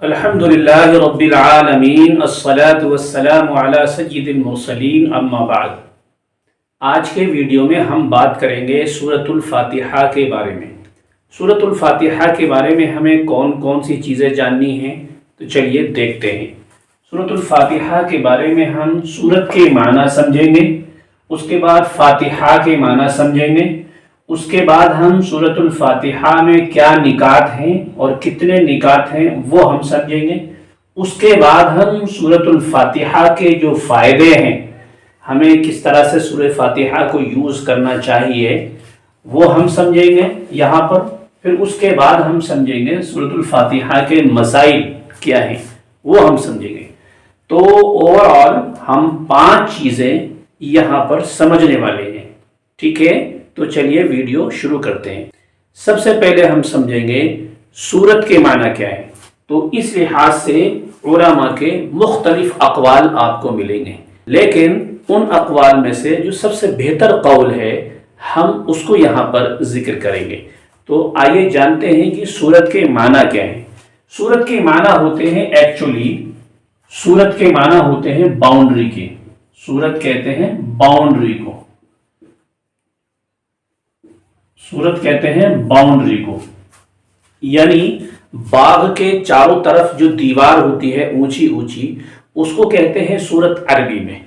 الحمدللہ رب العالمین الصلاة والسلام علی سید المرسلین اما بعد۔ آج کے ویڈیو میں ہم بات کریں گے سورۃ الفاتحہ کے بارے میں۔ سورۃ الفاتحہ کے بارے میں ہمیں کون کون سی چیزیں جاننی ہیں، تو چلیے دیکھتے ہیں۔ سورۃ الفاتحہ کے بارے میں ہم سورت کے معنی سمجھیں گے، اس کے بعد فاتحہ کے معنی سمجھیں گے، اس کے بعد ہم سورۃ الفاتحہ میں کیا نکات ہیں اور کتنے نکات ہیں وہ ہم سمجھیں گے۔ اس کے بعد ہم سورۃ الفاتحہ کے جو فائدے ہیں، ہمیں کس طرح سے سورۃ فاتحہ کو یوز کرنا چاہیے وہ ہم سمجھیں گے یہاں پر۔ پھر اس کے بعد ہم سمجھیں گے سورۃ الفاتحہ کے مسائل کیا ہیں وہ ہم سمجھیں گے۔ تو اوور آل ہم 5 چیزیں یہاں پر سمجھنے والے ہیں، ٹھیک ہے؟ تو چلیے ویڈیو شروع کرتے ہیں۔ سب سے پہلے ہم سمجھیں گے سورت کے معنی کیا ہے۔ تو اس لحاظ سے علماء کے مختلف اقوال آپ کو ملیں گے، لیکن ان اقوال میں سے جو سب سے بہتر قول ہے ہم اس کو یہاں پر ذکر کریں گے۔ تو آئیے جانتے ہیں کہ سورت کے معنی کیا ہیں۔ سورت کے معنی ہوتے ہیں سورت کے معنی ہوتے ہیں باؤنڈری کے۔ سورت کہتے ہیں باؤنڈری کو، سورت کہتے ہیں باؤنڈری کو، یعنی باغ کے چاروں طرف جو دیوار ہوتی ہے اونچی اونچی، اس کو کہتے ہیں سورت عربی میں۔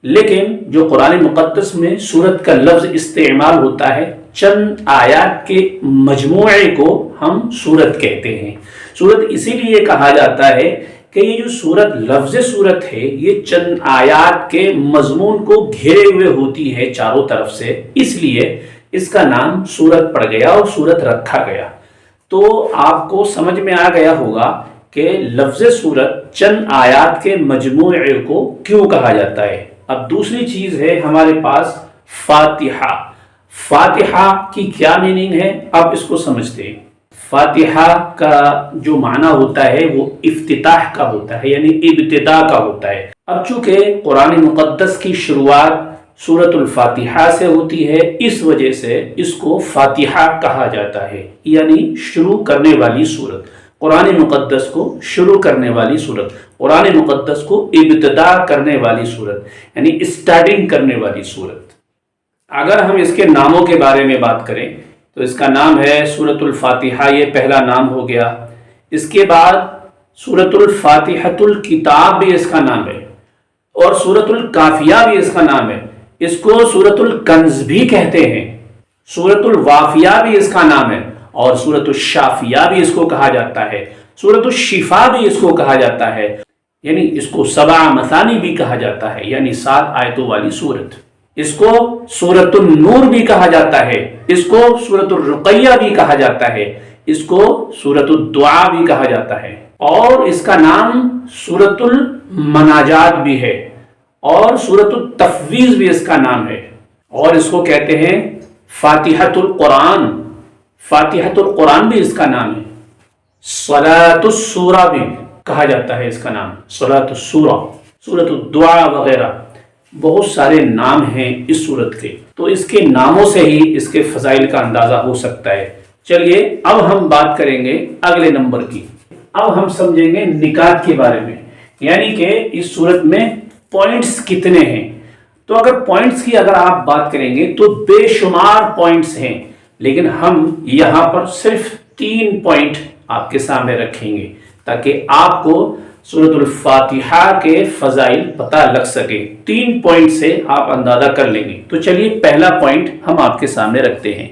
لیکن جو قرآن مقدس میں سورت کا لفظ استعمال ہوتا ہے، چند آیات کے مجموعے کو ہم سورت کہتے ہیں۔ سورت اسی لیے کہا جاتا ہے کہ یہ جو سورت لفظ سورت ہے یہ چند آیات کے مضمون کو گھیرے ہوئے ہوتی ہے چاروں طرف سے، اس لیے اس کا نام سورت پڑ گیا اور سورت رکھا گیا۔ تو آپ کو سمجھ میں آ گیا ہوگا کہ لفظ سورت چند آیات کے مجموعے کو کیوں کہا جاتا ہے۔ اب دوسری چیز ہے ہمارے پاس فاتحہ۔ فاتحہ کی کیا میننگ ہے، اب اس کو سمجھتے ہیں۔ فاتحہ کا جو معنی ہوتا ہے وہ افتتاح کا ہوتا ہے، یعنی ابتدا کا ہوتا ہے۔ اب چونکہ قرآن مقدس کی شروعات سورۃ الفاتحہ سے ہوتی ہے، اس وجہ سے اس کو فاتحہ کہا جاتا ہے، یعنی شروع کرنے والی سورت۔ قرآن مقدس کو شروع کرنے والی سورت، قرآن مقدس کو ابتدا کرنے والی سورت، یعنی اسٹارٹنگ کرنے والی سورت۔ اگر ہم اس کے ناموں کے بارے میں بات کریں تو اس کا نام ہے سورۃ الفاتحہ، یہ پہلا نام ہو گیا۔ اس کے بعد سورۃ الفاتحۃ الکتاب بھی اس کا نام ہے، اور سورۃ الکافیہ بھی اس کا نام ہے۔ اس کو سورۃ الکنز بھی کہتے ہیں، سورۃ الوافیہ بھی اس کا نام ہے، اور سورۃ الشافیہ بھی اس کو کہا جاتا ہے، سورۃ الشفا بھی اس کو کہا جاتا ہے، یعنی اس کو 7 مثانی بھی کہا جاتا ہے، یعنی 7 آیتوں والی سورت۔ اس کو سورۃ النور بھی کہا جاتا ہے، اس کو سورۃ الرقیہ بھی کہا جاتا ہے، اس کو سورۃ الدعا بھی کہا جاتا ہے، اور اس کا نام سورۃ المناجات بھی ہے، اور سورۃ التفویض بھی اس کا نام ہے، اور اس کو کہتے ہیں فاتحۃ القرآن۔ فاتحۃ القرآن بھی اس کا نام ہے۔ صلاۃ السورہ بھی کہا جاتا ہے اس کا نام، صلاۃ السورہ، سورۃ الدعا وغیرہ، بہت سارے نام ہیں اس سورت کے۔ تو اس کے ناموں سے ہی اس کے فضائل کا اندازہ ہو سکتا ہے۔ چلیے اب ہم بات کریں گے اگلے نمبر کی۔ اب ہم سمجھیں گے نکات کے بارے میں، یعنی کہ اس سورت میں پوائنٹس کتنے ہیں۔ تو اگر پوائنٹس کی اگر آپ بات کریں گے تو بے شمار پوائنٹس ہیں، لیکن ہم یہاں پر صرف 3 پوائنٹ آپ کے سامنے رکھیں گے تاکہ آپ کو سورۃ الفاتحہ کے فضائل پتہ لگ سکے۔ 3 پوائنٹ سے آپ اندازہ کر لیں گے۔ تو چلیے پہلا پوائنٹ ہم آپ کے سامنے رکھتے ہیں۔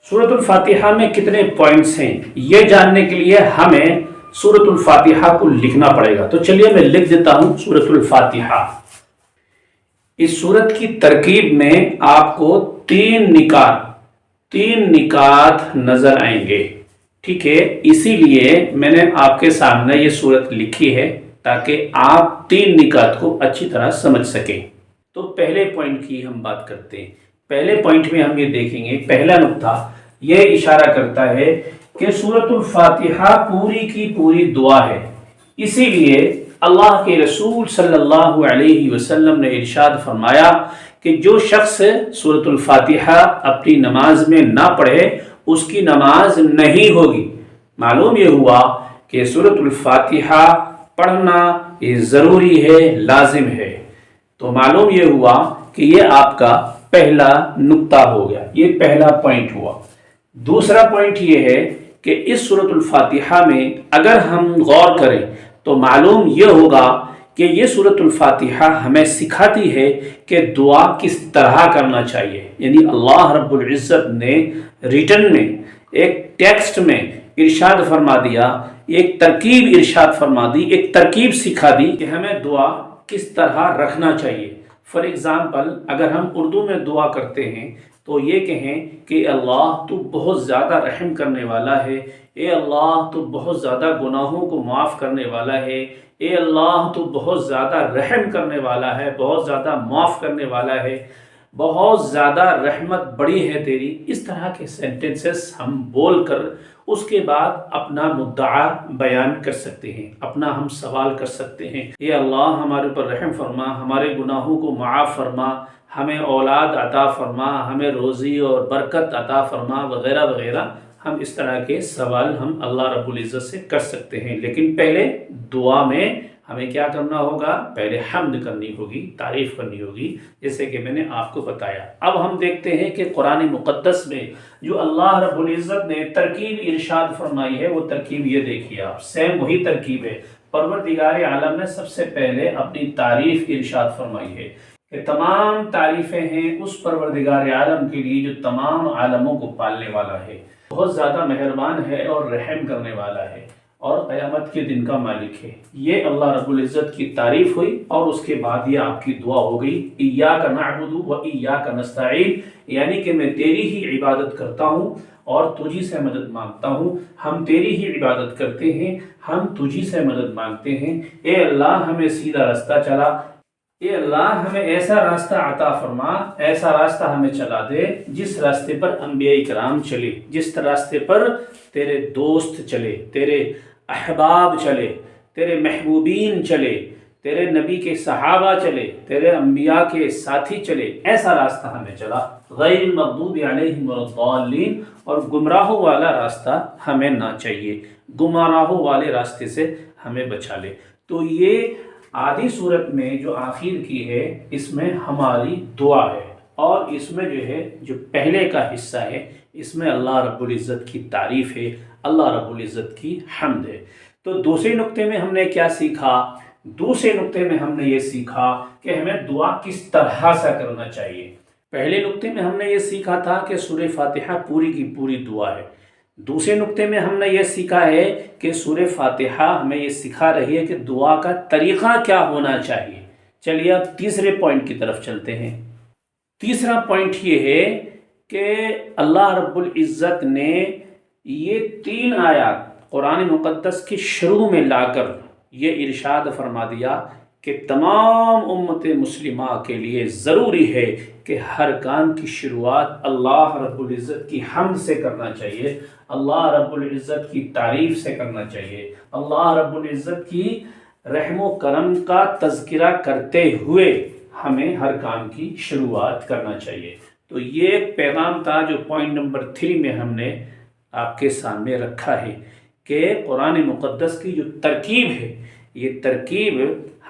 سورۃ الفاتحہ میں کتنے پوائنٹس ہیں یہ جاننے کے لیے ہمیں سورۃ الفاتحہ کو لکھنا پڑے گا۔ تو چلیے میں لکھ دیتا ہوں سورۃ الفاتحہ۔ اس سورت کی ترکیب میں آپ کو 3 نکات نظر آئیں گے، ٹھیک ہے؟ اسی لیے میں نے آپ کے سامنے یہ سورت لکھی ہے تاکہ آپ 3 نکات کو اچھی طرح سمجھ سکیں۔ تو پہلے پوائنٹ کی ہم بات کرتے ہیں۔ پہلے پوائنٹ میں ہم یہ دیکھیں گے، پہلا نقطہ یہ اشارہ کرتا ہے کہ سورۃ الفاتحہ پوری کی پوری دعا ہے۔ اسی لیے اللہ کے رسول صلی اللہ علیہ وسلم نے ارشاد فرمایا کہ جو شخص سورۃ الفاتحہ اپنی نماز میں نہ پڑھے اس کی نماز نہیں ہوگی۔ معلوم یہ ہوا کہ سورۃ الفاتحہ پڑھنا یہ ضروری ہے، لازم ہے۔ تو معلوم یہ ہوا کہ یہ آپ کا پہلا نقطہ ہو گیا، یہ پہلا پوائنٹ ہوا۔ دوسرا پوائنٹ یہ ہے کہ اس سورۃ الفاتحہ میں اگر ہم غور کریں تو معلوم یہ ہوگا کہ یہ سورۃ الفاتحہ ہمیں سکھاتی ہے کہ دعا کس طرح کرنا چاہیے، یعنی اللہ رب العزت نے ریٹن میں ایک ٹیکسٹ میں ارشاد فرما دیا، ایک ترکیب ارشاد فرما دی، ایک ترکیب سکھا دی کہ ہمیں دعا کس طرح رکھنا چاہیے۔ فار ایگزامپل اگر ہم اردو میں دعا کرتے ہیں تو یہ کہیں کہ اللہ تو بہت زیادہ رحم کرنے والا ہے، اے اللہ تو بہت زیادہ گناہوں کو معاف کرنے والا ہے، اے اللہ تو بہت زیادہ رحم کرنے والا ہے، بہت زیادہ معاف کرنے والا ہے، بہت زیادہ رحمت بڑی ہے تیری۔ اس طرح کے سینٹنسز ہم بول کر اس کے بعد اپنا مدعا بیان کر سکتے ہیں، اپنا ہم سوال کر سکتے ہیں، اے اللہ ہمارے اوپر رحم فرما، ہمارے گناہوں کو معاف فرما، ہمیں اولاد عطا فرما، ہمیں روزی اور برکت عطا فرما، وغیرہ وغیرہ۔ ہم اس طرح کے سوال ہم اللہ رب العزت سے کر سکتے ہیں، لیکن پہلے دعا میں ہمیں کیا کرنا ہوگا؟ پہلے حمد کرنی ہوگی، تعریف کرنی ہوگی، جیسے کہ میں نے آپ کو بتایا۔ اب ہم دیکھتے ہیں کہ قرآن مقدس میں جو اللہ رب العزت نے ترکیب ارشاد فرمائی ہے، وہ ترکیب یہ دیکھیے آپ، سیم وہی ترکیب ہے۔ پروردگار عالم نے سب سے پہلے اپنی تعریف ارشاد فرمائی ہے کہ تمام تعریفیں ہیں اس پروردگار عالم کے لیے جو تمام عالموں کو پالنے والا ہے، بہت زیادہ مہربان ہے اور رحم کرنے والا ہے اور قیامت کے دن کا مالک ہے۔ یہ اللہ رب العزت کی تعریف ہوئی اور اس کے بعد یہ آپ کی دعا ہو گئی، ایاک نعبد و ایاک نستعین، یعنی کہ میں تیری ہی عبادت کرتا ہوں اور تجھی سے مدد مانگتا ہوں، ہم تیری ہی عبادت کرتے ہیں، ہم تجھی سے مدد مانگتے ہیں۔ اے اللہ ہمیں سیدھا راستہ چلا، اے اللہ ہمیں ایسا راستہ عطا فرما، ایسا راستہ ہمیں چلا دے جس راستے پر انبیاء کرام چلے، جس راستے پر تیرے دوست چلے، تیرے احباب چلے، تیرے محبوبین چلے، تیرے نبی کے صحابہ چلے، تیرے انبیاء کے ساتھی چلے، ایسا راستہ ہمیں چلا، غیر المغضوب علیہم ولا الضالین، اور گمراہوں والا راستہ ہمیں نہ چاہیے، گمراہوں والے راستے سے ہمیں بچا لے۔ تو یہ آدھی صورت میں جو آخر کی ہے اس میں ہماری دعا ہے، اور اس میں جو ہے جو پہلے کا حصہ ہے اس میں اللہ رب العزت کی تعریف ہے، اللہ رب العزت کی حمد ہے۔ تو دوسرے نقطے میں ہم نے کیا سیکھا؟ دوسرے نقطے میں ہم نے یہ سیکھا کہ ہمیں دعا کس طرح سے کرنا چاہیے۔ پہلے نقطے میں ہم نے یہ سیکھا تھا کہ سورہ فاتحہ پوری کی پوری دعا ہے۔ دوسرے نقطے میں ہم نے یہ سیکھا ہے کہ سورہ فاتحہ ہمیں یہ سکھا رہی ہے کہ دعا کا طریقہ کیا ہونا چاہیے۔ چلیے اب تیسرے پوائنٹ کی طرف چلتے ہیں۔ تیسرا پوائنٹ یہ ہے کہ اللہ رب العزت نے یہ 3 آیات قرآن مقدس کی شروع میں لا کر یہ ارشاد فرما دیا کہ تمام امت مسلمہ کے لیے ضروری ہے کہ ہر کام کی شروعات اللہ رب العزت کی حمد سے کرنا چاہیے، اللہ رب العزت کی تعریف سے کرنا چاہیے، اللہ رب العزت کی رحم و کرم کا تذکرہ کرتے ہوئے ہمیں ہر کام کی شروعات کرنا چاہیے۔ تو یہ ایک پیغام تھا جو پوائنٹ نمبر 3 میں ہم نے آپ کے سامنے رکھا ہے کہ قرآن مقدس کی جو ترکیب ہے، یہ ترکیب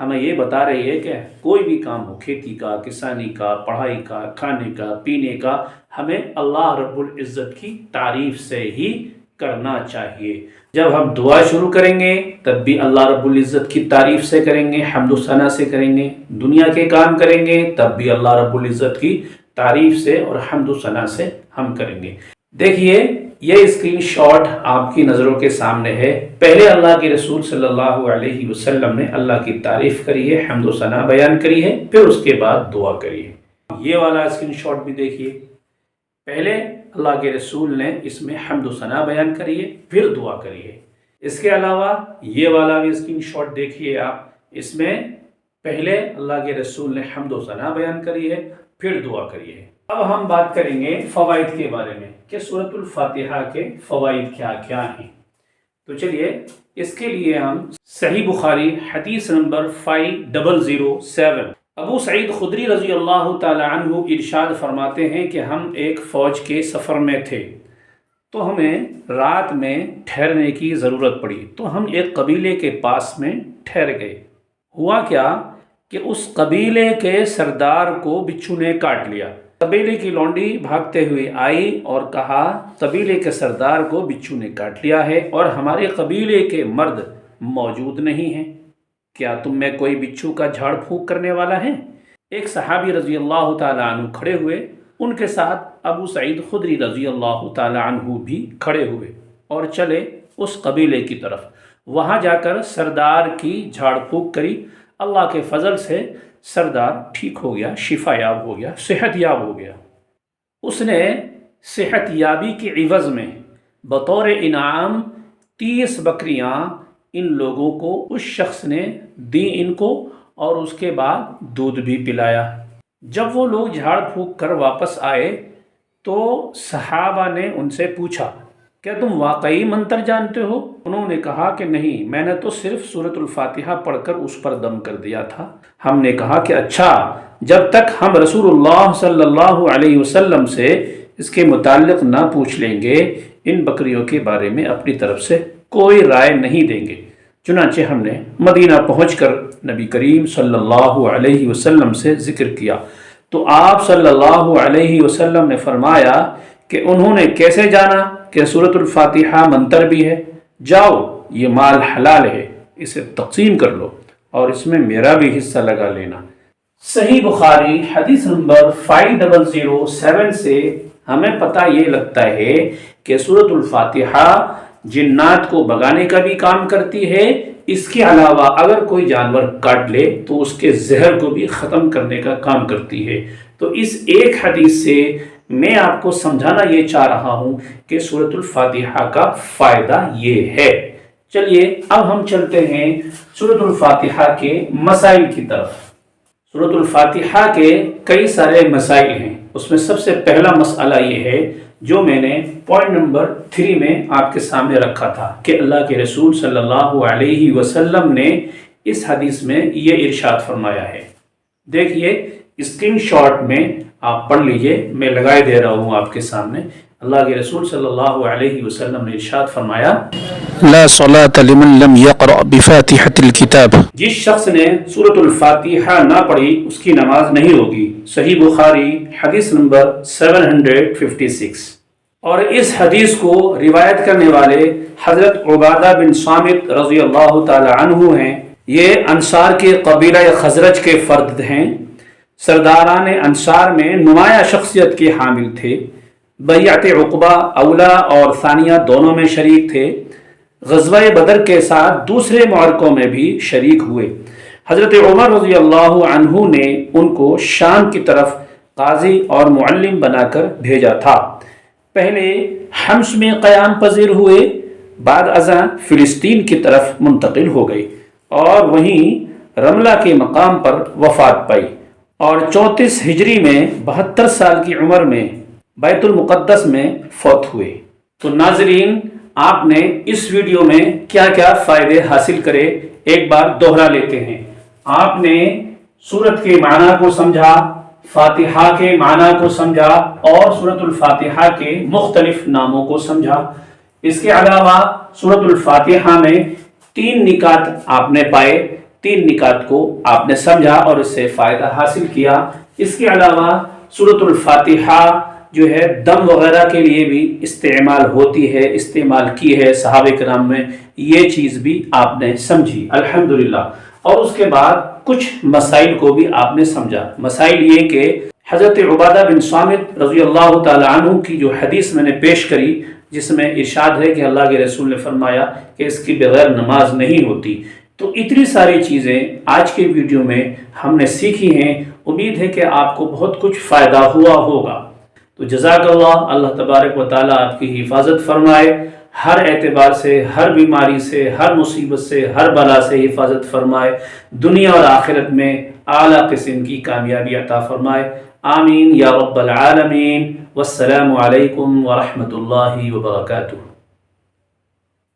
ہمیں یہ بتا رہی ہے کہ کوئی بھی کام ہو، کھیتی کا، کسانی کا، پڑھائی کا، کھانے کا، پینے کا، ہمیں اللہ رب العزت کی تعریف سے ہی کرنا چاہیے۔ جب ہم دعا شروع کریں گے تب بھی اللہ رب العزت کی تعریف سے کریں گے، حمد و ثنا سے کریں گے، دنیا کے کام کریں گے تب بھی اللہ رب العزت کی تعریف سے اور حمد و ثنا سے ہم کریں گے۔ دیکھیے یہ اسکرین شاٹ آپ کی نظروں کے سامنے ہے۔ پہلے اللہ کے رسول صلی اللہ علیہ وسلم نے اللہ کی تعریف کری ہے، حمد و ثنا بیان کری ہے، پھر اس کے بعد دعا کری ہے۔ یہ والا اسکرین شاٹ بھی دیکھیے، پہلے اللہ کے رسول نے اس میں حمد و ثنا بیان کری ہے، پھر دعا کری ہے۔ اس کے علاوہ یہ والا بھی اسکرین شاٹ دیکھیے آپ، اس میں پہلے اللہ کے رسول نے حمد و ثنا بیان کری ہے، پھر دعا کری ہے۔ اب ہم بات کریں گے فوائد کے بارے میں کہ سورۃ الفاتحہ کے فوائد کیا کیا ہیں۔ تو چلیے اس کے لیے ہم صحیح بخاری حدیث نمبر 5007، ابو سعید خدری رضی اللہ تعالی عنہ ارشاد فرماتے ہیں کہ ہم ایک فوج کے سفر میں تھے، تو ہمیں رات میں ٹھہرنے کی ضرورت پڑی، تو ہم ایک قبیلے کے پاس میں ٹھہر گئے۔ ہوا کیا کہ اس قبیلے کے سردار کو بچھو نے کاٹ لیا۔ قبیلے کی لونڈی بھاگتے ہوئے آئی اور کہا قبیلے کے سردار کو بچھو نے کاٹ لیا ہے اور ہمارے قبیلے کے مرد موجود نہیں ہیں، کیا تم میں کوئی بچھو کا جھاڑ پھونک کرنے والا ہے؟ ایک صحابی رضی اللہ تعالیٰ عنہ کھڑے ہوئے، ان کے ساتھ ابو سعید خدری رضی اللہ تعالیٰ عنہ بھی کھڑے ہوئے اور چلے اس قبیلے کی طرف۔ وہاں جا کر سردار کی جھاڑ پھونک کری، اللہ کے فضل سے سردار ٹھیک ہو گیا، شفا یاب ہو گیا، صحت یاب ہو گیا۔ اس نے صحت یابی کے عوض میں بطور انعام 30 بکریاں ان لوگوں کو اس شخص نے دی ان کو، اور اس کے بعد دودھ بھی پلایا۔ جب وہ لوگ جھاڑ پھونک کر واپس آئے تو صحابہ نے ان سے پوچھا کیا تم واقعی منتر جانتے ہو؟ انہوں نے کہا کہ نہیں، میں نے تو صرف سورۃ الفاتحہ پڑھ کر اس پر دم کر دیا تھا۔ ہم نے کہا کہ اچھا، جب تک ہم رسول اللہ صلی اللہ علیہ وسلم سے اس کے متعلق نہ پوچھ لیں گے، ان بکریوں کے بارے میں اپنی طرف سے کوئی رائے نہیں دیں گے۔ چنانچہ ہم نے مدینہ پہنچ کر نبی کریم صلی اللہ علیہ وسلم سے ذکر کیا، تو آپ صلی اللہ علیہ وسلم نے فرمایا کہ انہوں نے کیسے جانا کہ سورۃ الفاتحہ منتر بھی ہے؟ جاؤ، یہ مال حلال ہے، اسے تقسیم کر لو اور اس میں میرا بھی حصہ لگا لینا۔ صحیح بخاری حدیث نمبر 5007 سے ہمیں پتہ یہ لگتا ہے کہ سورۃ الفاتحہ جنات کو بھگانے کا بھی کام کرتی ہے، اس کے علاوہ اگر کوئی جانور کاٹ لے تو اس کے زہر کو بھی ختم کرنے کا کام کرتی ہے۔ تو اس ایک حدیث سے میں آپ کو سمجھانا یہ چاہ رہا ہوں کہ سورۃ الفاتحہ کا فائدہ یہ ہے۔ چلیے اب ہم چلتے ہیں سورۃ الفاتحہ کے مسائل کی طرف۔ سورۃ الفاتحہ کے کئی سارے مسائل ہیں، اس میں سب سے پہلا مسئلہ یہ ہے جو میں نے پوائنٹ نمبر 3 میں آپ کے سامنے رکھا تھا کہ اللہ کے رسول صلی اللہ علیہ وسلم نے اس حدیث میں یہ ارشاد فرمایا ہے۔ دیکھیے اسکرین شاٹ میں آپ پڑھ لیجئے، میں لگائے دے رہا ہوں آپ کے سامنے۔ اللہ کے رسول صلی اللہ علیہ وسلم نے ارشاد فرمایا لا صلاة لمن لم يقرأ بفاتحة الكتاب، جس شخص نے سورۃ الفاتحہ نہ پڑھی اس کی نماز نہیں ہوگی۔ صحیح بخاری حدیث نمبر 756۔ اور اس حدیث کو روایت کرنے والے حضرت عبادہ بن صامت رضی اللہ تعالی عنہ ہیں۔ یہ انصار کے قبیلہ خزرج کے فرد ہیں، سرداران انصار میں نمایاں شخصیت کے حامل تھے، بیعت عقبہ اولا اور ثانیہ دونوں میں شریک تھے، غزوہ بدر کے ساتھ دوسرے معرکوں میں بھی شریک ہوئے۔ حضرت عمر رضی اللہ عنہ نے ان کو شام کی طرف قاضی اور معلم بنا کر بھیجا تھا۔ پہلے حمص میں قیام پذیر ہوئے، بعد ازاں فلسطین کی طرف منتقل ہو گئے اور وہیں رملہ کے مقام پر وفات پائی، اور 34 ہجری میں 72 سال کی عمر میں بیت المقدس میں فوت ہوئے۔ تو ناظرین، آپ نے اس ویڈیو میں کیا کیا فائدے حاصل کرے ایک بار دوہرا لیتے ہیں۔ آپ نے سورت کے معنی کو سمجھا، فاتحہ کے معنی کو سمجھا اور سورت الفاتحہ کے مختلف ناموں کو سمجھا۔ اس کے علاوہ سورت الفاتحہ میں 3 نکات آپ نے پائے، 3 نکات کو آپ نے سمجھا اور اس سے فائدہ حاصل کیا۔ اس کے علاوہ سورت الفاتحہ جو ہے دم وغیرہ کے لیے بھی استعمال ہوتی ہے، استعمال کی ہے صحابہ کرام میں، یہ چیز بھی آپ نے سمجھی الحمدللہ۔ اور اس کے بعد کچھ مسائل کو بھی آپ نے سمجھا۔ مسائل یہ کہ حضرت عبادہ بن صامت رضی اللہ تعالی عنہ کی جو حدیث میں نے پیش کری، جس میں ارشاد ہے کہ اللہ کے رسول نے فرمایا کہ اس کی بغیر نماز نہیں ہوتی، تو اتنی ساری چیزیں آج کے ویڈیو میں ہم نے سیکھی ہیں۔ امید ہے کہ آپ کو بہت کچھ فائدہ ہوا ہوگا۔ تو جزاک اللہ، اللہ تبارک و تعالیٰ آپ کی حفاظت فرمائے، ہر اعتبار سے، ہر بیماری سے، ہر مصیبت سے، ہر بلا سے حفاظت فرمائے، دنیا اور آخرت میں اعلیٰ قسم کی کامیابی عطا فرمائے، آمین یا رب العالمین۔ والسلام علیکم ورحمۃ اللہ وبرکاتہ۔